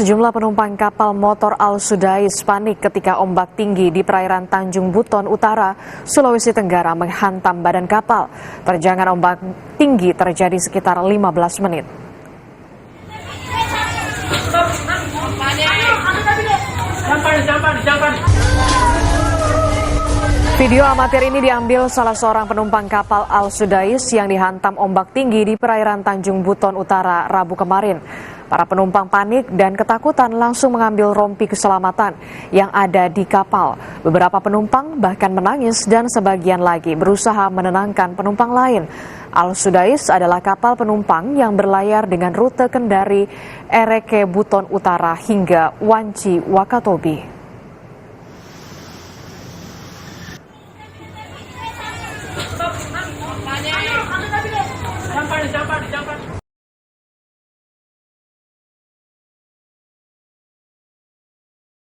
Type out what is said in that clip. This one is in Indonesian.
Sejumlah penumpang kapal motor Al Sudais panik ketika ombak tinggi di perairan Tanjung Buton Utara, Sulawesi Tenggara menghantam badan kapal. Terjangan ombak tinggi terjadi sekitar 15 menit. Video amatir ini diambil salah seorang penumpang kapal Al Sudais yang dihantam ombak tinggi di perairan Tanjung Buton Utara Rabu kemarin. Para penumpang panik dan ketakutan langsung mengambil rompi keselamatan yang ada di kapal. Beberapa penumpang bahkan menangis dan sebagian lagi berusaha menenangkan penumpang lain. Al Sudais adalah kapal penumpang yang berlayar dengan rute Kendari, Ereke Buton Utara hingga Wanci Wakatobi.